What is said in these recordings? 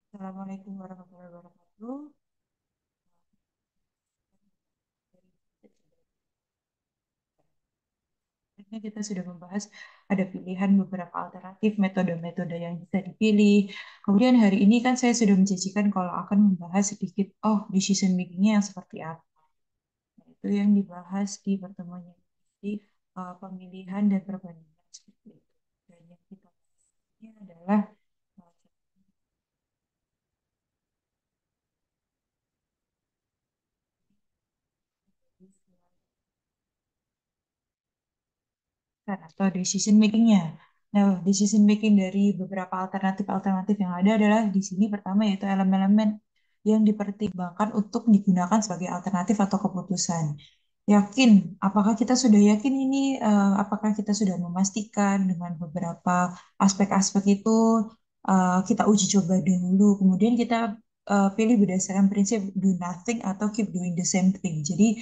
Assalamualaikum warahmatullahi wabarakatuh. Sebelumnya kita sudah membahas ada pilihan beberapa alternatif metode-metode yang bisa dipilih. Kemudian hari ini kan saya sudah menjanjikan kalau akan membahas sedikit, decision making-nya yang seperti apa. Nah, itu yang dibahas di pertemuan yang di pemilihan dan perbandingan seperti itu. Dan yang kita bahas ini adalah atau decision making-nya. Nah, decision making dari beberapa alternatif-alternatif yang ada adalah di sini pertama yaitu elemen-elemen yang dipertimbangkan untuk digunakan sebagai alternatif atau keputusan. Yakin, apakah kita sudah yakin ini, apakah kita sudah memastikan dengan beberapa aspek-aspek itu kita uji coba dulu, kemudian kita pilih berdasarkan prinsip do nothing atau keep doing the same thing. Jadi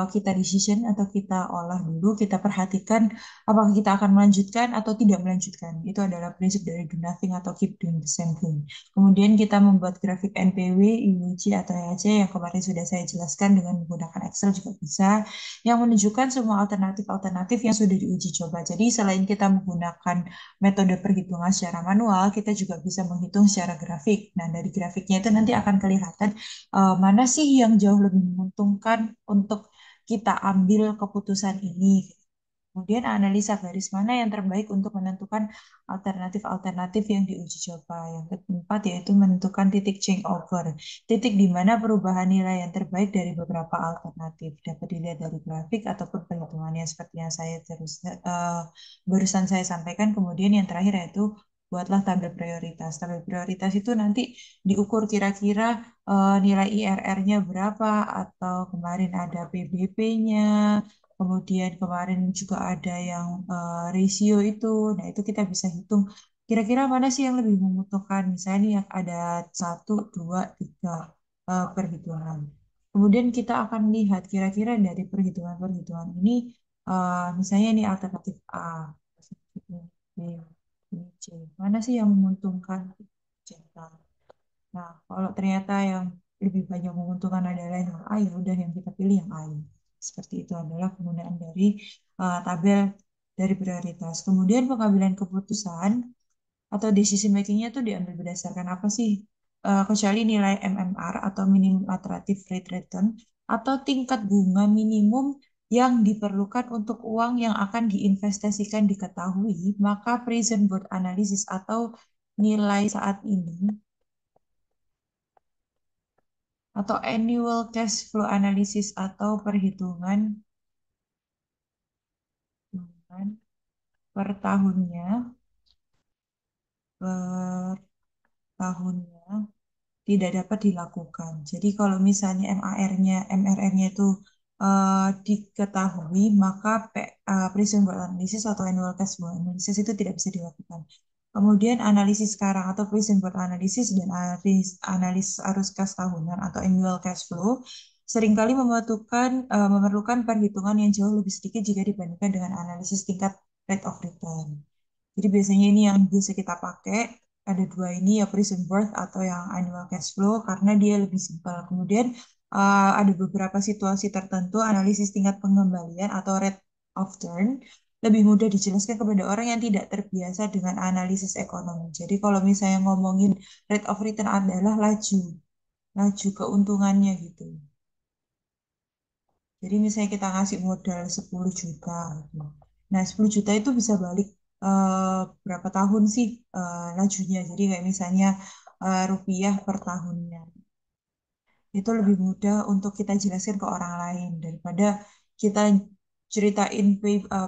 kita decision atau kita olah dulu, kita perhatikan apakah kita akan melanjutkan atau tidak melanjutkan. Itu adalah prinsip dari do nothing atau keep doing the same thing. Kemudian kita membuat grafik NPW, IWC, atau EAC yang kemarin sudah saya jelaskan dengan menggunakan Excel juga bisa, yang menunjukkan semua alternatif-alternatif yang sudah diuji coba. Jadi selain kita menggunakan metode perhitungan secara manual, kita juga bisa menghitung secara grafik. Nah, dari grafiknya itu nanti akan kelihatan mana sih yang jauh lebih menguntungkan untuk kita ambil keputusan ini. Kemudian analisa garis mana yang terbaik untuk menentukan alternatif-alternatif yang diuji coba. Yang keempat yaitu menentukan titik changeover, titik di mana perubahan nilai yang terbaik dari beberapa alternatif dapat dilihat dari grafik ataupun perhitungannya seperti yang saya barusan saya sampaikan. Kemudian yang terakhir yaitu buatlah tabel prioritas. Tabel prioritas itu nanti diukur kira-kira nilai IRR-nya berapa atau kemarin ada PBB-nya. Kemudian kemarin juga ada yang ratio itu. Nah, itu kita bisa hitung kira-kira mana sih yang lebih menguntungkan. Misalnya nih yang ada satu, dua, tiga perhitungan. Kemudian kita akan lihat kira-kira dari perhitungan-perhitungan ini, misalnya ini alternatif A, B, C. Mana sih yang menguntungkan? C. Nah, kalau ternyata yang lebih banyak menguntungkan adalah yang A, ya udah yang kita pilih yang A. Seperti itu adalah penggunaan dari tabel dari prioritas. Kemudian pengambilan keputusan atau decision making-nya itu diambil berdasarkan apa sih? Kecuali nilai MMR atau minimum alternative rate return atau tingkat bunga minimum yang diperlukan untuk uang yang akan diinvestasikan diketahui, maka present worth analysis atau nilai saat ini atau annual cash flow analysis atau perhitungan per tahunnya per tahunnya tidak dapat dilakukan. Jadi kalau misalnya MRR-nya itu diketahui, maka present worth analysis atau annual cash flow analysis itu tidak bisa dilakukan. Kemudian analisis sekarang atau present worth analysis dan analis arus kas tahunan atau annual cash flow seringkali memerlukan perhitungan yang jauh lebih sedikit jika dibandingkan dengan analisis tingkat rate of return. Jadi biasanya ini yang bisa kita pakai. Ada dua ini ya present worth atau yang annual cash flow karena dia lebih simpel. Kemudian ada beberapa situasi tertentu analisis tingkat pengembalian atau rate of turn lebih mudah dijelaskan kepada orang yang tidak terbiasa dengan analisis ekonomi. Jadi kalau misalnya ngomongin rate of return adalah laju keuntungannya gitu. Jadi misalnya kita ngasih modal 10 juta gitu. Nah, 10 juta itu bisa balik berapa tahun sih lajunya. Jadi kayak misalnya rupiah per tahunnya. Itu lebih mudah untuk kita jelaskan ke orang lain daripada kita ceritain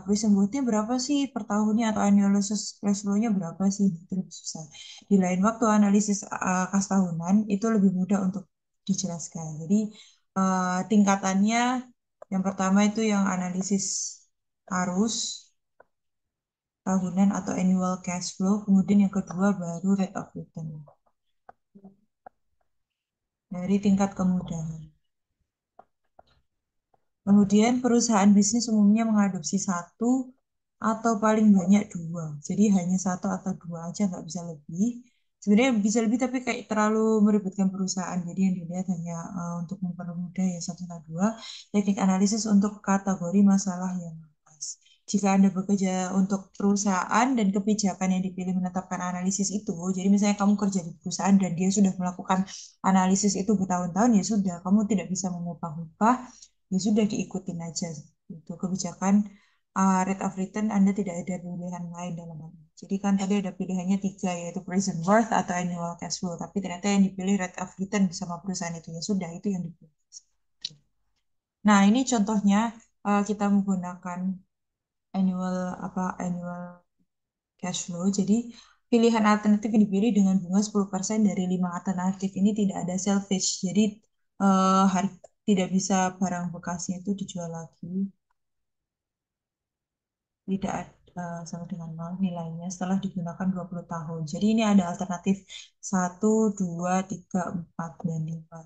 present worth-nya berapa sih per tahunnya atau annualized cash flow-nya berapa sih. Itu lebih susah. Di lain waktu analisis kas tahunan itu lebih mudah untuk dijelaskan. Jadi tingkatannya yang pertama itu yang analisis arus tahunan atau annual cash flow, kemudian yang kedua baru rate of return dari tingkat kemudahan. Kemudian perusahaan bisnis umumnya mengadopsi satu atau paling banyak dua. Jadi hanya satu atau dua aja, nggak bisa lebih. Sebenarnya bisa lebih tapi kayak terlalu meribetkan perusahaan. Jadi yang dilihat hanya untuk mempermudah ya satu dan dua teknik analisis untuk kategori masalah yang luas. Jika Anda bekerja untuk perusahaan dan kebijakan yang dipilih menetapkan analisis itu, jadi misalnya kamu kerja di perusahaan dan dia sudah melakukan analisis itu bertahun-tahun, ya sudah, kamu tidak bisa mengubah-ubah, ya sudah diikutin aja. Itu kebijakan rate of return Anda tidak ada pilihan lain dalam hal ini. Jadi kan tadi ada pilihannya tiga yaitu present worth atau annual cash flow. Tapi ternyata yang dipilih rate of return bersama perusahaan itu ya sudah itu yang dipilih. Nah ini contohnya kita menggunakan annual annual cash flow. Jadi pilihan alternatif yang dipilih dengan bunga 10% dari 5 alternatif ini tidak ada salvage. Jadi tidak bisa barang bekasnya itu dijual lagi. Tidak ada sama dengan nol nilainya setelah digunakan 20 tahun. Jadi ini ada alternatif satu 2 3 4 dan 5.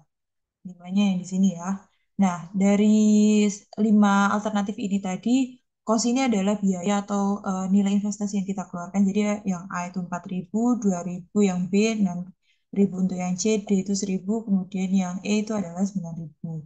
Limanya yang di sini ya. Nah, dari 5 alternatif ini tadi, cost ini adalah biaya atau nilai investasi yang kita keluarkan. Jadi yang A itu 4.000, 2.000 yang B, 6.000 untuk yang C, D itu 1.000, kemudian yang E itu adalah 9.000.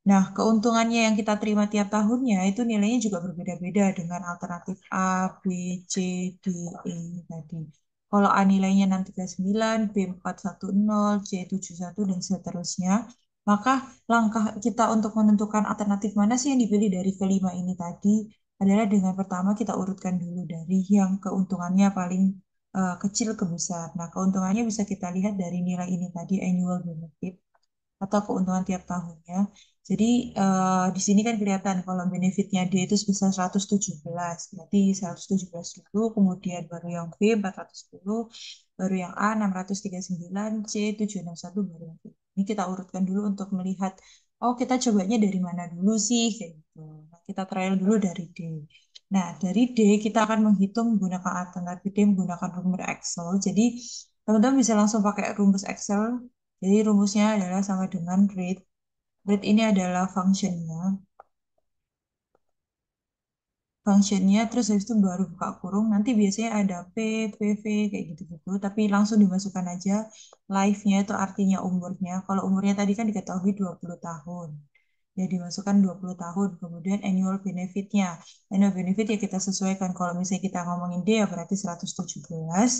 Nah, keuntungannya yang kita terima tiap tahunnya itu nilainya juga berbeda-beda dengan alternatif A, B, C, D, E tadi. Kalau A nilainya 639, B 410, C 71, dan seterusnya. Maka langkah kita untuk menentukan alternatif mana sih yang dipilih dari kelima ini tadi adalah dengan pertama kita urutkan dulu dari yang keuntungannya paling kecil ke besar. Nah, keuntungannya bisa kita lihat dari nilai ini tadi, annual benefit atau keuntungan tiap tahunnya. Jadi di sini kan kelihatan kalau benefitnya D itu sebesar 117, berarti 117 dulu, kemudian baru yang B 410, baru yang A 639, C 761, baru yang B. Ini kita urutkan dulu untuk melihat, oh kita cobanya dari mana dulu sih, kayak gitu. Nah, kita trial dulu dari D. Nah, dari D kita akan menghitung menggunakan alternatif D menggunakan rumus Excel. Jadi teman-teman bisa langsung pakai rumus Excel. Jadi rumusnya adalah sama dengan rate. Rate ini adalah functionnya. Functionnya terus habis itu baru buka kurung. Nanti biasanya ada P, PV, kayak gitu-gitu. Tapi langsung dimasukkan aja life-nya itu artinya umurnya. Kalau umurnya tadi kan diketahui 20 tahun. Ya dimasukkan 20 tahun. Kemudian annual benefit-nya. Annual benefit ya kita sesuaikan. Kalau misalnya kita ngomongin D ya berarti 117.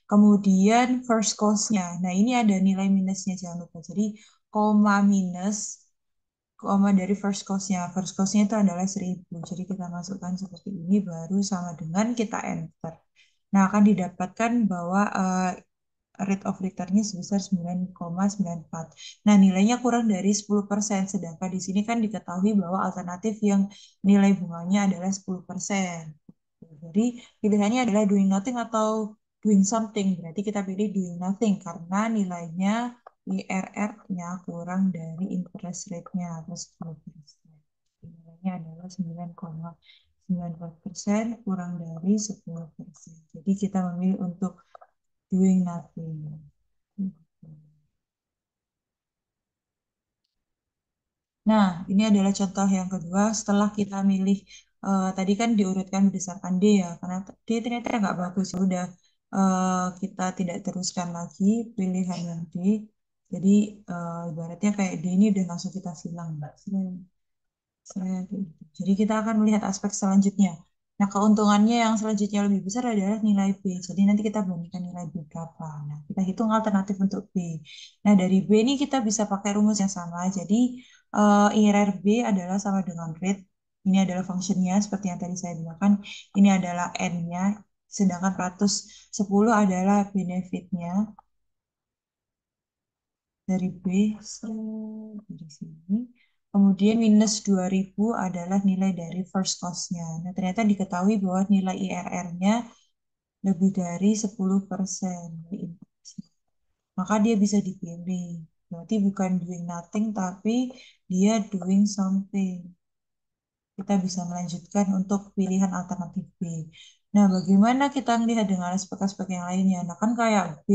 Kemudian first cost-nya. Nah ini ada nilai minusnya jangan lupa. Jadi koma minus koma dari first cost-nya. First cost-nya itu adalah 1.000. Jadi kita masukkan seperti ini baru sama dengan kita enter. Nah, akan didapatkan bahwa rate of return-nya sebesar 9,94. Nah, nilainya kurang dari 10%. Sedangkan di sini kan diketahui bahwa alternatif yang nilai bunganya adalah 10%. Jadi pilihannya adalah doing nothing atau doing something. Berarti kita pilih doing nothing karena nilainya IRR-nya kurang dari interest rate-nya atau 10%. Nilainya adalah 9,94% kurang dari 10%. Jadi kita memilih untuk doing nothing. Nah, ini adalah contoh yang kedua setelah kita milih tadi kan diurutkan berdasarkan D ya, karena D ternyata nggak bagus. Ya udah kita tidak teruskan lagi pilihan yang D. Jadi ibaratnya kayak D ini udah langsung kita silang, Mbak. Jadi kita akan melihat aspek selanjutnya. Nah, keuntungannya yang selanjutnya lebih besar adalah nilai B. Jadi nanti kita bandingkan nilai B berapa. Nah, kita hitung alternatif untuk B. Nah, dari B ini kita bisa pakai rumus yang sama. Jadi, IRR B adalah sama dengan rate. Ini adalah fungsinya seperti yang tadi saya bilang. Ini adalah N-nya. Sedangkan 110 adalah benefitnya dari B dari sini. Kemudian minus 2.000 adalah nilai dari first cost-nya. Nah, ternyata diketahui bahwa nilai IRR-nya lebih dari 10%. Maka dia bisa dipilih. Berarti bukan doing nothing, tapi dia doing something. Kita bisa melanjutkan untuk pilihan alternatif B. Nah, bagaimana kita melihat dengan aspek-aspek yang lainnya? Nah, kan kayak B,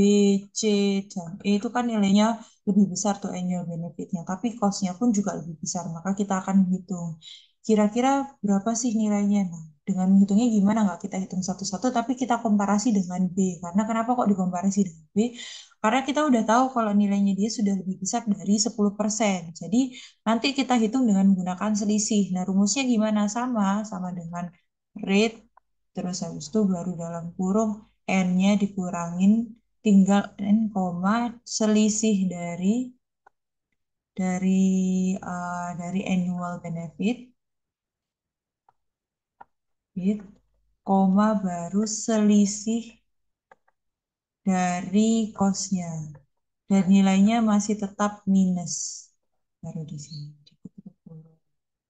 C, dan E itu kan nilainya lebih besar tuh annual benefitnya, tapi cost-nya pun juga lebih besar. Maka kita akan hitung kira-kira berapa sih nilainya. Nah, dengan menghitungnya gimana nggak kita hitung satu-satu, tapi kita komparasi dengan B. Karena kenapa kok dikomparasi dengan B? Karena kita udah tahu kalau nilainya dia sudah lebih besar dari 10%. Jadi nanti kita hitung dengan menggunakan selisih. Nah, rumusnya gimana? Sama dengan rate, terus habis itu baru dalam kurung N-nya dikurangin, tinggal N, koma, selisih dari annual benefit, koma, baru selisih dari cost-nya. Dan nilainya masih tetap minus. Baru di sini.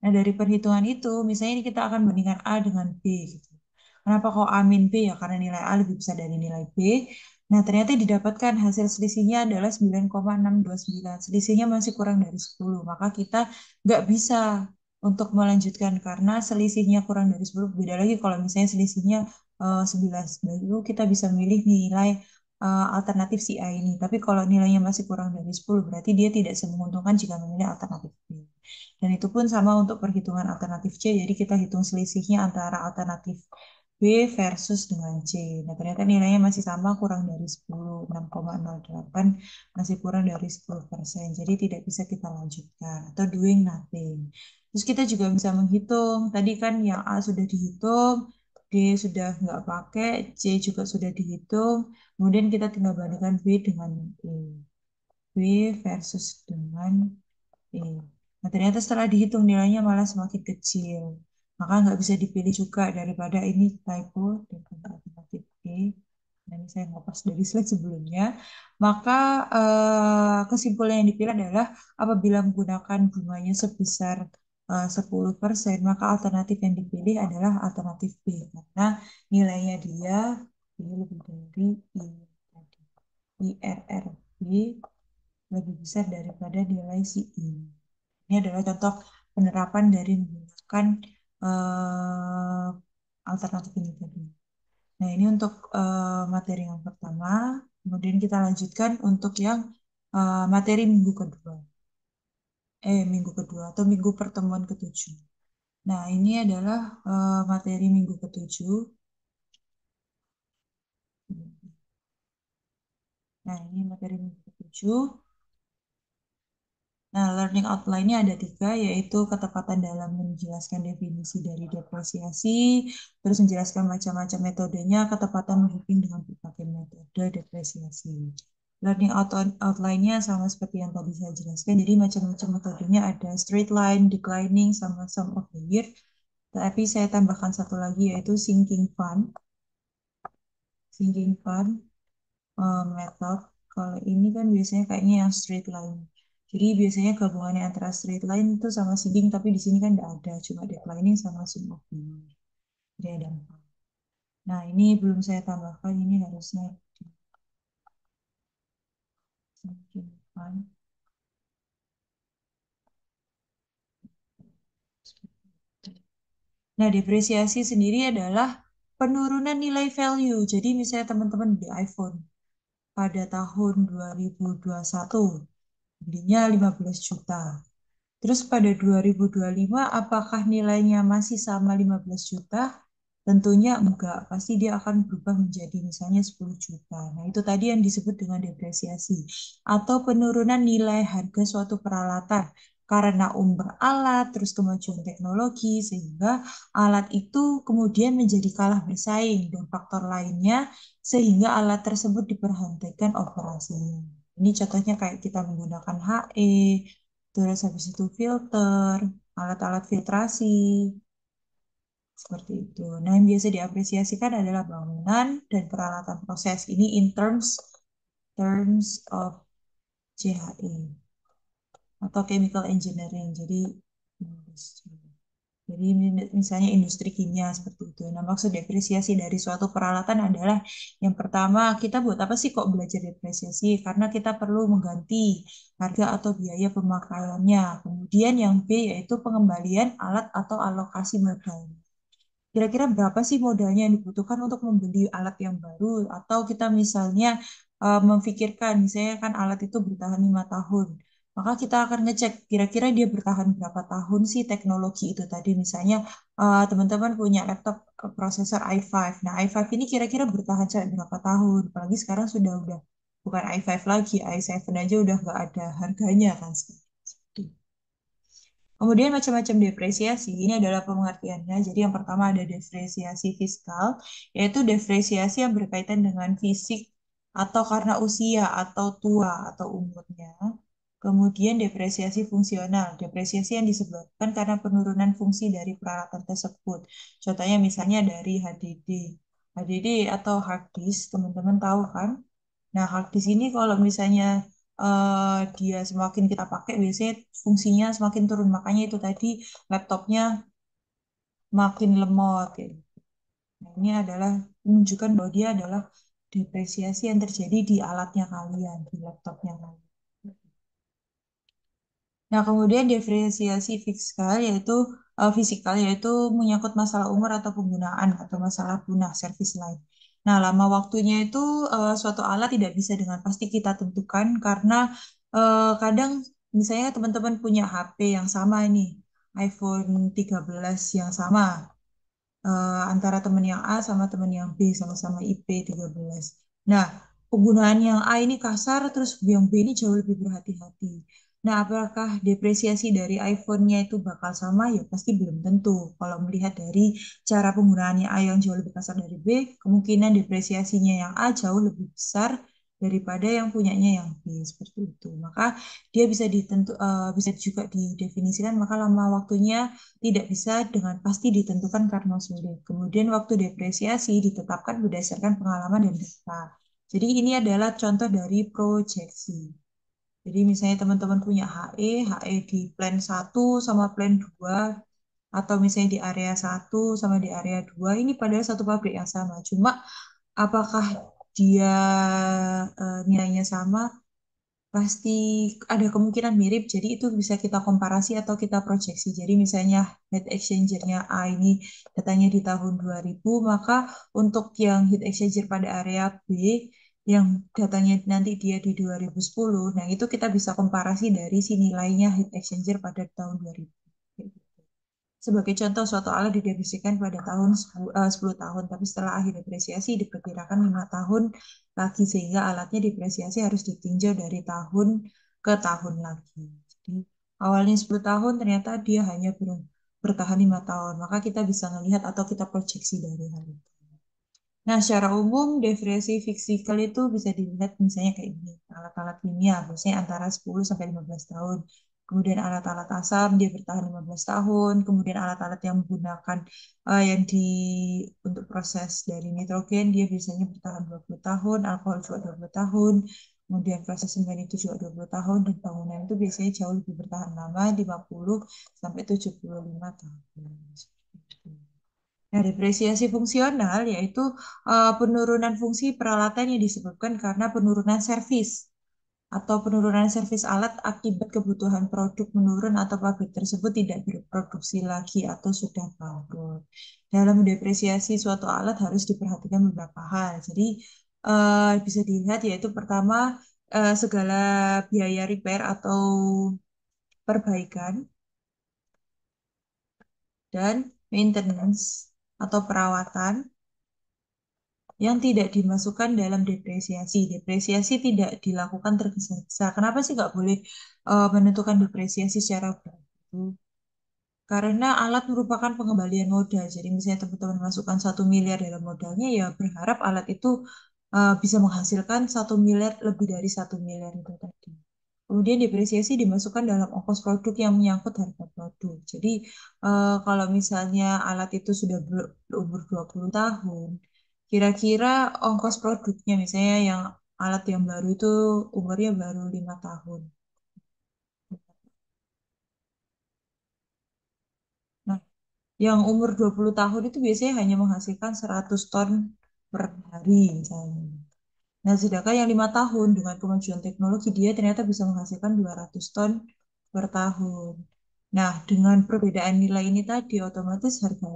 Nah, dari perhitungan itu, misalnya ini kita akan bandingkan A dengan B gitu. Kenapa kok A min B? Ya karena nilai A lebih besar dari nilai B. Nah, ternyata didapatkan hasil selisihnya adalah 9,629. Selisihnya masih kurang dari 10. Maka kita nggak bisa untuk melanjutkan karena selisihnya kurang dari 10. Beda lagi kalau misalnya selisihnya 11. Baru kita bisa milih nilai alternatif si A ini. Tapi kalau nilainya masih kurang dari 10, berarti dia tidak semenguntungkan jika memilih alternatif B. Dan itu pun sama untuk perhitungan alternatif C. Jadi kita hitung selisihnya antara alternatif B versus dengan C. Nah, ternyata nilainya masih sama, kurang dari 10, 6,08, masih kurang dari 10%. Jadi tidak bisa kita lanjutkan atau doing nothing. Terus kita juga bisa menghitung. Tadi kan yang A sudah dihitung, D sudah nggak pakai, C juga sudah dihitung. Kemudian kita tinggal bandingkan B dengan E. B versus dengan E. Nah, ternyata setelah dihitung nilainya malah semakin kecil. Maka nggak bisa dipilih juga daripada ini typo daripada alternatif E. Nah, ini saya ngopas dari slide sebelumnya. Maka kesimpulan yang dipilih adalah apabila menggunakan bunganya sebesar 10%, maka alternatif yang dipilih adalah alternatif B. Karena nilainya dia ini lebih dari I tadi. IRRB lebih besar daripada nilai si I. Ini adalah contoh penerapan dari menggunakan eh, alternatif ini tadi. Nah, ini untuk materi yang pertama. Kemudian kita lanjutkan untuk yang materi minggu kedua. Minggu kedua atau minggu pertemuan ketujuh. Nah, ini adalah materi minggu ketujuh. Nah, ini materi minggu ketujuh. Nah, learning outline-nya ada tiga, yaitu ketepatan dalam menjelaskan definisi dari depresiasi, terus menjelaskan macam-macam metodenya, ketepatan menghitung dengan berbagai metode depresiasi. Learning outline-nya sama seperti yang tadi saya jelaskan, jadi macam-macam metodenya ada straight line, declining, sama sum of the year. Tapi saya tambahkan satu lagi, yaitu sinking fund. Sinking fund method. Kalau ini kan biasanya kayaknya yang straight line. Jadi biasanya gabungannya antara straight line itu sama sinking, tapi di sini kan tidak ada, cuma declining sama sum of the year. Jadi ada empat. Nah, ini belum saya tambahkan, ini harusnya di sinking fund. Nah, depresiasi sendiri adalah penurunan nilai value. Jadi misalnya teman-teman beli iPhone pada tahun 2021, belinya 15 juta. Terus pada 2025, apakah nilainya masih sama 15 juta? Tentunya enggak, pasti dia akan berubah menjadi misalnya 10 juta. Nah, itu tadi yang disebut dengan depresiasi atau penurunan nilai harga suatu peralatan karena umur alat, terus kemajuan teknologi, sehingga alat itu kemudian menjadi kalah bersaing dan faktor lainnya sehingga alat tersebut diberhentikan operasinya. Ini contohnya kayak kita menggunakan HE, terus habis itu filter, alat-alat filtrasi, seperti itu. Nah, yang biasa diapresiasikan adalah bangunan dan peralatan proses. Ini in terms of CHE atau chemical engineering. Jadi industri. Jadi misalnya industri kimia seperti itu. Nah, maksud depresiasi dari suatu peralatan adalah yang pertama, kita buat apa sih kok belajar depresiasi? Karena kita perlu mengganti harga atau biaya pemakaiannya. Kemudian yang B yaitu pengembalian alat atau alokasi modal. Kira-kira berapa sih modalnya yang dibutuhkan untuk membeli alat yang baru? Atau kita misalnya memikirkan, misalnya kan alat itu bertahan 5 tahun. Maka kita akan ngecek kira-kira dia bertahan berapa tahun sih teknologi itu tadi. Misalnya teman-teman punya laptop prosesor i5. Nah, i5 ini kira-kira bertahan sampai berapa tahun? Apalagi sekarang sudah bukan i5 lagi, i7 aja udah nggak ada harganya kan sekarang. Kemudian macam-macam depresiasi, ini adalah pengertiannya. Jadi yang pertama ada depresiasi fiskal, yaitu depresiasi yang berkaitan dengan fisik atau karena usia atau tua atau umurnya. Kemudian depresiasi fungsional, depresiasi yang disebabkan karena penurunan fungsi dari peralatan tersebut. Contohnya misalnya dari HDD. HDD atau hard disk, teman-teman tahu kan? Nah, hard disk ini kalau misalnya dia semakin kita pakai, biasanya fungsinya semakin turun. Makanya itu tadi laptopnya makin lemot. Gitu. Nah, ini adalah menunjukkan bahwa dia adalah depresiasi yang terjadi di alatnya kalian, di laptopnya kalian. Nah, kemudian depresiasi fisikal yaitu menyangkut masalah umur atau penggunaan atau masalah punah servis lain. Nah, lama waktunya itu suatu alat tidak bisa dengan pasti kita tentukan karena kadang misalnya teman-teman punya HP yang sama ini, iPhone 13 yang sama antara teman yang A sama teman yang B sama-sama IP 13. Nah, penggunaan yang A ini kasar, terus yang B ini jauh lebih berhati-hati. Nah, apakah depresiasi dari iPhone-nya itu bakal sama? Ya pasti belum tentu. Kalau melihat dari cara penggunaannya A yang jauh lebih kasar dari B, kemungkinan depresiasinya yang A jauh lebih besar daripada yang punyanya yang B seperti itu. Maka dia bisa juga didefinisikan maka lama waktunya tidak bisa dengan pasti ditentukan karena sulit. Kemudian waktu depresiasi ditetapkan berdasarkan pengalaman dan data. Jadi ini adalah contoh dari proyeksi. Jadi misalnya teman-teman punya HE di plan 1 sama plan 2, atau misalnya di area 1 sama di area 2 ini padahal satu pabrik yang sama. Cuma apakah dia nilainya sama? Pasti ada kemungkinan mirip, jadi itu bisa kita komparasi atau kita proyeksi. Jadi misalnya heat exchanger-nya A ini datanya di tahun 2000, maka untuk yang heat exchanger pada area B yang datanya nanti dia di 2010, nah itu kita bisa komparasi dari si nilainya heat exchanger pada tahun 2000. Sebagai contoh, suatu alat didepresiasikan pada tahun 10 tahun, tapi setelah akhir depresiasi diperkirakan 5 tahun lagi, sehingga alatnya depresiasi harus ditinjau dari tahun ke tahun lagi. Jadi, awalnya 10 tahun, ternyata dia hanya bertahan 5 tahun. Maka kita bisa melihat atau kita proyeksi dari hal itu. Nah, secara umum, depresi fisikal itu bisa dilihat misalnya kayak gini. Alat-alat kimia, biasanya antara 10 sampai 15 tahun. Kemudian alat-alat asam, dia bertahan 15 tahun. Kemudian alat-alat yang menggunakan yang untuk proses dari nitrogen, dia biasanya bertahan 20 tahun. Alkohol juga 20 tahun. Kemudian proses semen itu juga 20 tahun. Dan bangunan itu biasanya jauh lebih bertahan lama, 50 sampai 75 tahun. Nah, depresiasi fungsional yaitu penurunan fungsi peralatan yang disebabkan karena penurunan servis atau penurunan servis alat akibat kebutuhan produk menurun atau pabrik tersebut tidak berproduksi lagi atau sudah bangkrut. Dalam mendepresiasi suatu alat harus diperhatikan beberapa hal. Jadi bisa dilihat yaitu pertama segala biaya repair atau perbaikan dan maintenance atau perawatan yang tidak dimasukkan dalam depresiasi. Depresiasi tidak dilakukan tergesa-gesa. Kenapa sih nggak boleh menentukan depresiasi secara bertahap? Karena alat merupakan pengembalian modal. Jadi misalnya teman-teman masukkan 1 miliar dalam modalnya, ya berharap alat itu bisa menghasilkan 1 miliar lebih dari 1 miliar itu tadi. Kemudian depresiasi dimasukkan dalam ongkos produk yang menyangkut harga produk. Jadi kalau misalnya alat itu sudah berumur 20 tahun, kira-kira ongkos produknya misalnya yang alat yang baru itu umurnya baru 5 tahun. Nah, yang umur 20 tahun itu biasanya hanya menghasilkan 100 ton per hari misalnya. Nah, sedangkan yang 5 tahun dengan kemajuan teknologi dia ternyata bisa menghasilkan 200 ton per tahun. Nah, dengan perbedaan nilai ini tadi otomatis harga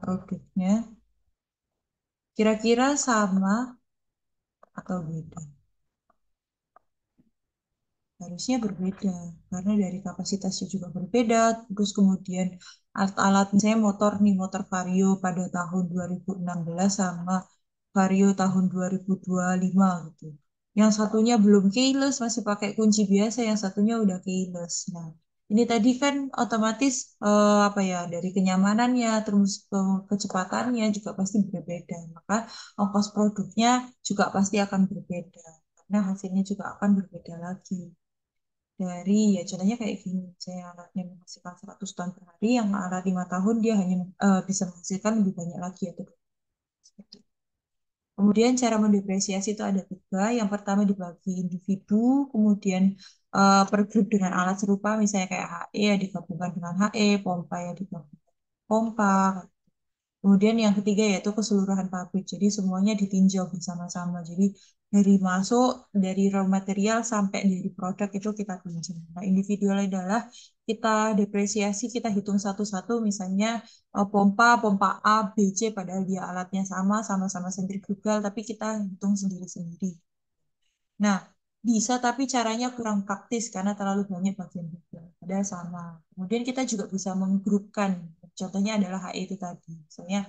produknya kira-kira sama atau beda. Harusnya berbeda, karena dari kapasitasnya juga berbeda. Terus kemudian alat-alat, misalnya motor nih, motor Vario pada tahun 2016 sama Vario tahun 2025 gitu. Yang satunya belum keyless, masih pakai kunci biasa, yang satunya udah keyless. Nah, ini tadi kan otomatis apa ya, dari kenyamanannya, terus kecepatannya juga pasti berbeda. Maka ongkos produknya juga pasti akan berbeda. Karena hasilnya juga akan berbeda lagi dari ya contohnya kayak gini saya alatnya menghasilkan 100 ton per hari yang alat 5 tahun dia hanya bisa menghasilkan lebih banyak lagi atau seperti itu. Kemudian cara mendepresiasi itu ada tiga. Yang pertama dibagi individu, kemudian per grup dengan alat serupa, misalnya kayak HE ya digabungkan dengan HE, pompa ya digabungkan pompa. Kemudian yang ketiga yaitu keseluruhan pabrik. Jadi semuanya ditinjau bersama-sama. Jadi dari masuk, dari raw material sampai dari produk itu kita tinjau. Nah, individual adalah kita depresiasi, kita hitung satu-satu. Misalnya pompa A, B, C, padahal dia alatnya sama, sama-sama sentrifugal, tapi kita hitung sendiri-sendiri. Nah, bisa tapi caranya kurang praktis karena terlalu banyak bagian bagian. Padahal sama. Kemudian kita juga bisa menggrupkan. Contohnya adalah HE itu tadi. Misalnya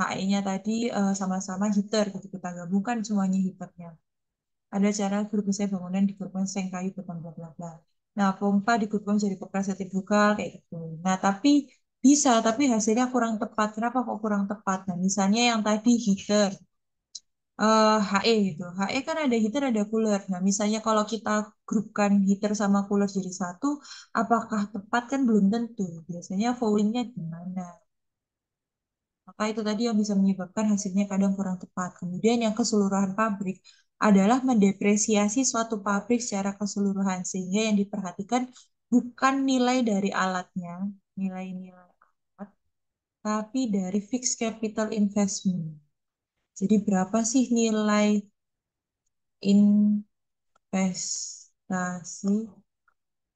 HE-nya tadi sama-sama heater gitu. Kita gabungkan semuanya heaternya. Ada cara grup misalnya bangunan digabungkan seng kayu beton bla bla bla. Nah, pompa digabungkan jadi pompa sentrifugal kayak gitu. Nah, tapi bisa, tapi hasilnya kurang tepat. Kenapa kok kurang tepat? Nah, misalnya yang tadi heater HE gitu. HE kan ada heater, ada cooler. Nah, misalnya kalau kita grupkan heater sama cooler jadi satu, apakah tepat kan belum tentu. Biasanya fouling-nya gimana? Maka itu tadi yang bisa menyebabkan hasilnya kadang kurang tepat. Kemudian yang keseluruhan pabrik adalah mendepresiasi suatu pabrik secara keseluruhan. Sehingga yang diperhatikan bukan nilai dari alatnya, nilai-nilai alat, tapi dari fixed capital investment. Jadi berapa sih nilai investasi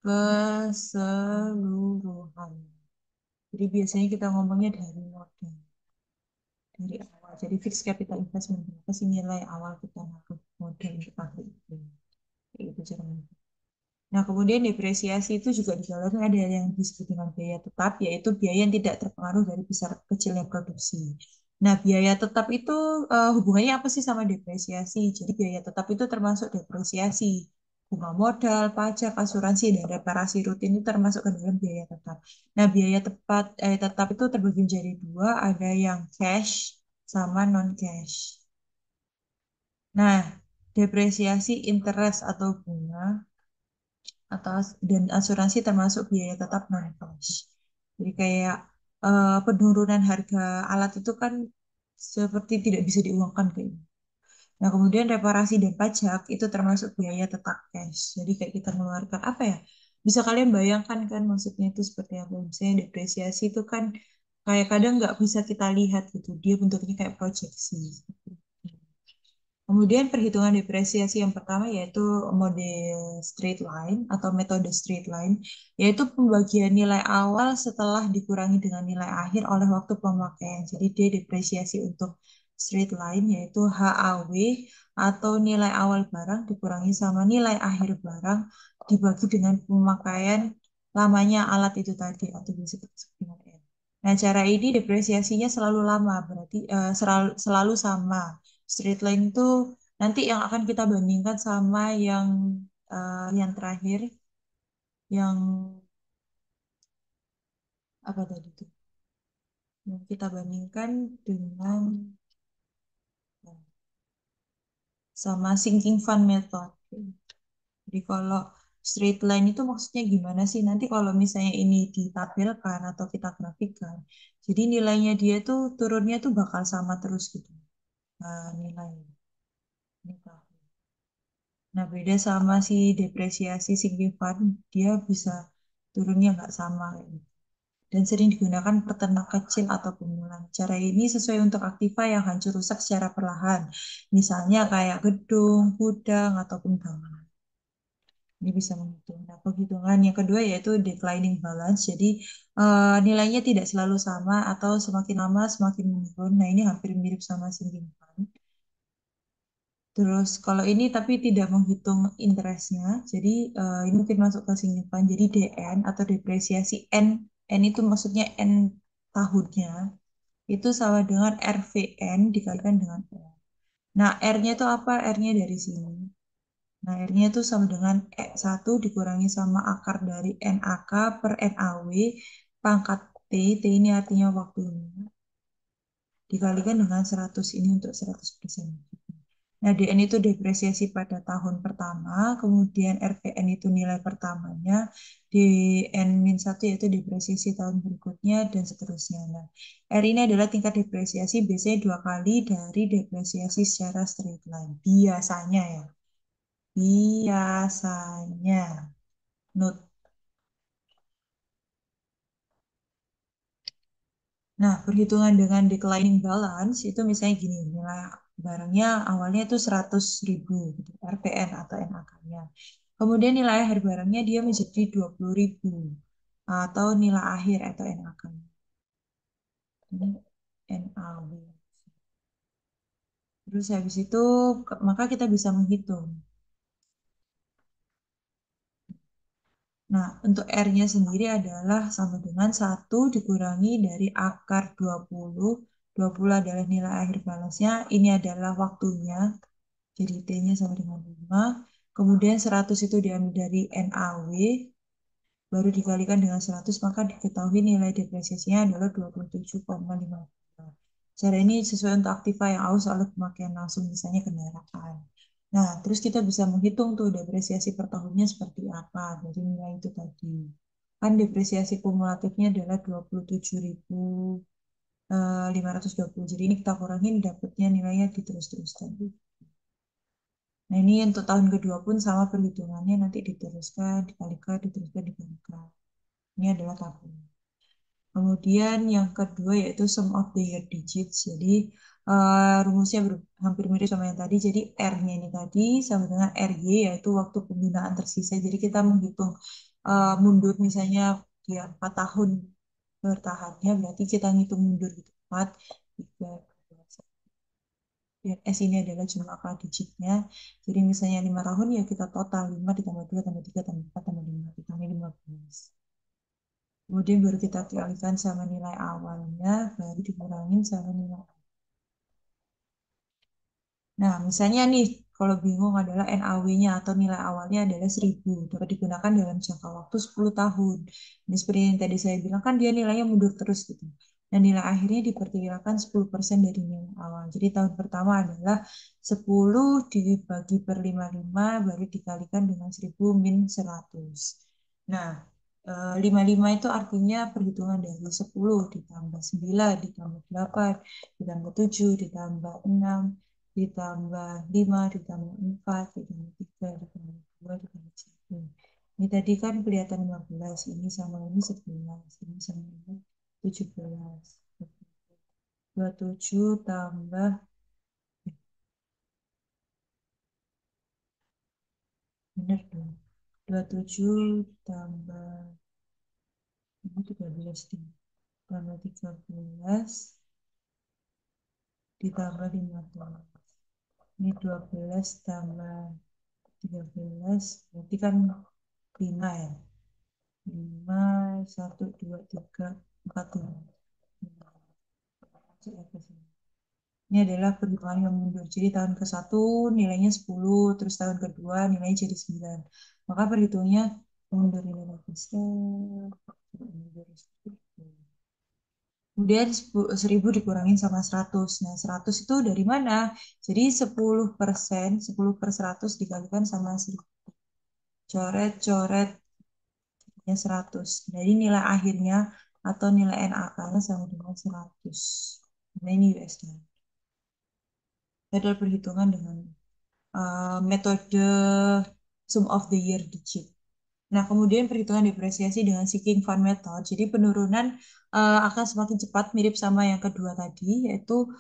keseluruhan. Jadi biasanya kita ngomongnya dari modal, dari awal. Jadi fixed capital investment, berapa sih nilai awal kita naruh modal untuk pabrik itu. Kayak gitu caranya. Nah, kemudian depresiasi itu juga di dalamnya ada yang disebut dengan biaya tetap, yaitu biaya yang tidak terpengaruh dari besar kecilnya produksi. Nah, biaya tetap itu hubungannya apa sih sama depresiasi? Jadi biaya tetap itu termasuk depresiasi. Bunga modal, pajak, asuransi, dan reparasi rutin itu termasuk ke dalam biaya tetap. Nah, biaya tetap itu terbagi menjadi dua, ada yang cash sama non-cash. Nah, depresiasi interest atau bunga atau dan asuransi termasuk biaya tetap non cash. Jadi kayak penurunan harga alat itu kan seperti tidak bisa diuangkan kayak gitu. Nah, kemudian reparasi dan pajak itu termasuk biaya tetap cash. Jadi kayak kita mengeluarkan apa ya? Bisa kalian bayangkan kan maksudnya itu seperti apa? Misalnya depresiasi itu kan kayak kadang nggak bisa kita lihat gitu. Dia bentuknya kayak proyeksi. Kemudian perhitungan depresiasi yang pertama yaitu model straight line atau metode straight line, yaitu pembagian nilai awal setelah dikurangi dengan nilai akhir oleh waktu pemakaian. Jadi dia depresiasi untuk straight line yaitu HAW atau nilai awal barang dikurangi sama nilai akhir barang dibagi dengan pemakaian lamanya alat itu tadi atau disebut dengan N. Nah, cara ini depresiasinya selalu lama, berarti selalu sama. Straight line itu nanti yang akan kita bandingkan sama yang terakhir, yang apa tadi itu? Yang kita bandingkan dengan sama sinking fund method. Jadi kalau straight line itu maksudnya gimana sih? Nanti kalau misalnya ini ditabelkan atau kita grafikkan, jadi nilainya dia tuh turunnya tuh bakal sama terus gitu. Nilainya. Ini Nah, beda sama si depresiasi signifikan, dia bisa turunnya nggak sama kayak gitu. Dan sering digunakan peternak kecil atau pemula. Cara ini sesuai untuk aktiva yang hancur rusak secara perlahan. Misalnya kayak gedung, gudang, ataupun bangunan. Ini bisa menghitung. Nah, penghitungan yang kedua yaitu declining balance. Jadi nilainya tidak selalu sama atau semakin lama semakin menurun. Nah, ini hampir mirip sama sinking fund. Terus kalau ini tapi tidak menghitung interestnya, jadi ini mungkin masuk ke simpan. Jadi DN atau depresiasi N, N itu maksudnya N tahunnya, itu sama dengan RVN dikalikan dengan R. Nah, R-nya itu apa? R-nya dari sini. Nah, R-nya itu sama dengan E1 dikurangi sama akar dari NAK per NAW pangkat T. T ini artinya waktunya. Dikalikan dengan 100 ini untuk 100%. Nah, DN itu depresiasi pada tahun pertama, kemudian RPN itu nilai pertamanya, DN-1 yaitu depresiasi tahun berikutnya, dan seterusnya. Nah, R ini adalah tingkat depresiasi biasanya 2 kali dari depresiasi secara straight line. Biasanya ya, biasanya. Note. Nah, perhitungan dengan declining balance itu misalnya gini, nilai barangnya awalnya itu 100.000 gitu, RPN atau NAK-nya. Kemudian nilai akhir barangnya dia menjadi 20.000 atau nilai akhir atau NAK-nya. Ini NAW. Terus habis itu maka kita bisa menghitung. Nah, untuk R-nya sendiri adalah sama dengan 1 dikurangi dari akar 20. 20 adalah nilai akhir balasnya. Ini adalah waktunya. Jadi T-nya sama dengan 5. Kemudian 100 itu diambil dari NAW, baru dikalikan dengan 100, maka diketahui nilai depresiasinya adalah 27,5. Cara ini sesuai untuk aktiva yang aus oleh pemakaian langsung, misalnya kendaraan. Nah, terus kita bisa menghitung tuh depresiasi per tahunnya seperti apa dari nilai itu tadi. Kan depresiasi kumulatifnya adalah 27.520. Jadi ini kita kurangin dapatnya nilainya diterus-teruskan. Nah, ini untuk tahun kedua pun sama perhitungannya nanti diteruskan, dikalikan, diteruskan, dikalikan. Ini adalah tabel. Kemudian yang kedua yaitu sum of the year digits. Jadi rumusnya hampir mirip sama yang tadi. Jadi R-nya ini tadi sama dengan RY yaitu waktu penggunaan tersisa. Jadi kita menghitung mundur misalnya dia 4 tahun bertahannya berarti kita ngitung mundur gitu. 4, 3, 2, dan S ini adalah jumlah akal digitnya. Jadi misalnya 5 tahun ya kita total 5 ditambah 2 tambah 3 tambah 4 tambah 5 ditambah 15. Kemudian baru kita kalikan sama nilai awalnya, baru dikurangin sama nilai. Nah, misalnya nih, kalau bingung adalah NAW-nya atau nilai awalnya adalah 1.000, dapat digunakan dalam jangka waktu 10 tahun. Ini seperti yang tadi saya bilang, kan dia nilainya mundur terus gitu. Dan nilai akhirnya diperkirakan 10% dari nilai awal. Jadi tahun pertama adalah 10 dibagi per 55, baru dikalikan dengan 1.000 min 100. Nah, 55 itu artinya perhitungan dari 10 ditambah 9 ditambah 8 ditambah 7 ditambah 6 ditambah 5 ditambah 4 ditambah 3 ditambah 2 ditambah 1. Ini tadi kan kelihatan 15, ini sama ini 11, ini sama ini 17. 27 tambah, bener dong, 27 tambah, ini 13 deh, tambah 13 ditambah 15. Ini 12 tambah 13, berarti kan 5 ya. 5, 1, 2, 3, 4, 5. Ini adalah perhitungan yang mundur. Jadi tahun ke-1 nilainya 10, terus tahun kedua nilainya jadi 9. Maka perhitungnya mundur nilai bisa. Kemudian 1.000 dikurangin sama 100. Nah, 100 itu dari mana? Jadi 10%, 10 per 100 dikalikan sama 1.000. Coret-coret 100. Jadi nilai akhirnya atau nilai NAK-nya sama dengan 100. Nah, ini US dollar. Itu adalah perhitungan dengan metode sum of the year digit. Nah, kemudian perhitungan depresiasi dengan seeking fund method. Jadi penurunan akan semakin cepat mirip sama yang kedua tadi, yaitu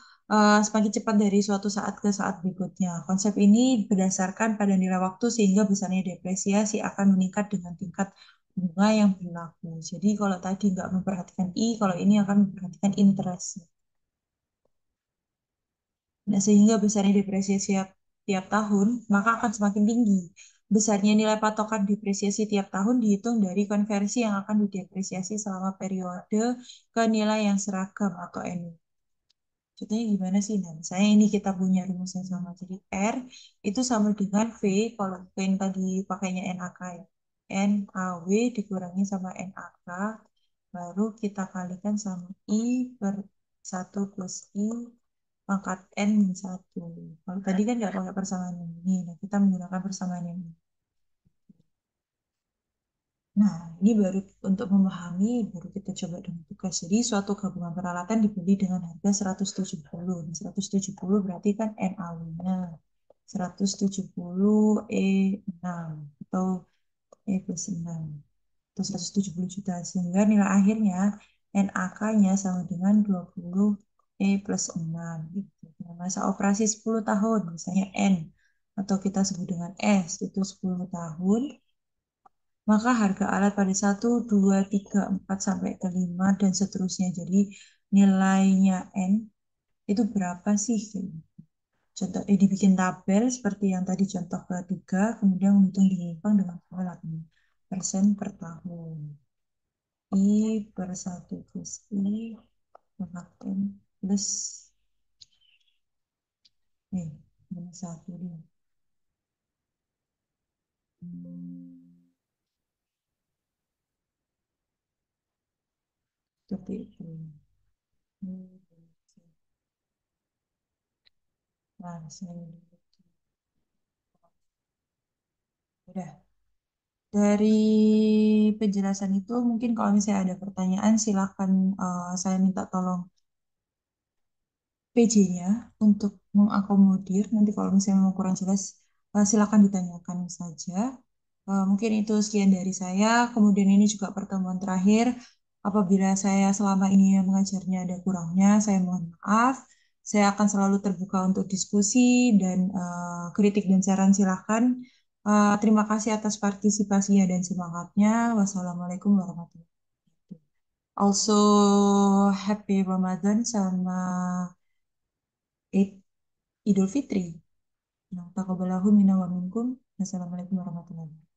semakin cepat dari suatu saat ke saat berikutnya. Konsep ini berdasarkan pada nilai waktu sehingga besarnya depresiasi akan meningkat dengan tingkat bunga yang berlaku. Jadi kalau tadi nggak memperhatikan I, kalau ini akan memperhatikan interest. Nah, sehingga besarnya depresiasi tiap tahun, maka akan semakin tinggi. Besarnya nilai patokan depresiasi tiap tahun dihitung dari konversi yang akan didepresiasi selama periode ke nilai yang seragam atau NU. Contohnya gimana sih? Nah, misalnya ini kita punya rumus yang sama. Jadi R itu sama dengan V, kalau V yang tadi pakainya NAK ya. NAW dikurangi sama NAK, baru kita kalikan sama I per 1 plus I pangkat N min 1. Kalau tadi kan nggak pakai persamaan yang ini, nah kita menggunakan persamaan yang ini. Nah, ini baru untuk memahami, baru kita coba dengan tugas. Jadi, suatu gabungan peralatan dibeli dengan harga 170. Nah, 170 berarti kan NAW-nya 170 E6 atau E plus 6 atau 170 juta. Sehingga nilai akhirnya NAK-nya sama dengan 20 E plus 6. Gitu. Nah, masa operasi 10 tahun, misalnya N, atau kita sebut dengan S, itu 10 tahun, maka harga alat pada 1, 2, 3, 4 sampai ke 5 dan seterusnya. Jadi nilainya N itu berapa sih? Contoh, dibikin tabel seperti yang tadi contoh ketiga, kemudian menghitung ditimbang dengan formula 8% per tahun. I per 1 plus I per plus eh minus 1 dia. Seperti itu. Nah, saya udah. Dari penjelasan itu, mungkin kalau misalnya ada pertanyaan, silakan saya minta tolong PJ-nya untuk mengakomodir. Nanti kalau misalnya mau kurang jelas, silakan ditanyakan saja. Mungkin itu sekian dari saya. Kemudian ini juga pertemuan terakhir. Apabila saya selama ini mengajarnya ada kurangnya, saya mohon maaf. Saya akan selalu terbuka untuk diskusi dan kritik dan saran silakan. Terima kasih atas partisipasinya dan semangatnya. Wassalamualaikum warahmatullahi wabarakatuh. Also, happy Ramadan sama Eid Idul Fitri. Nah, taqabbalallahu minna wa minkum. Wassalamualaikum warahmatullahi wabarakatuh.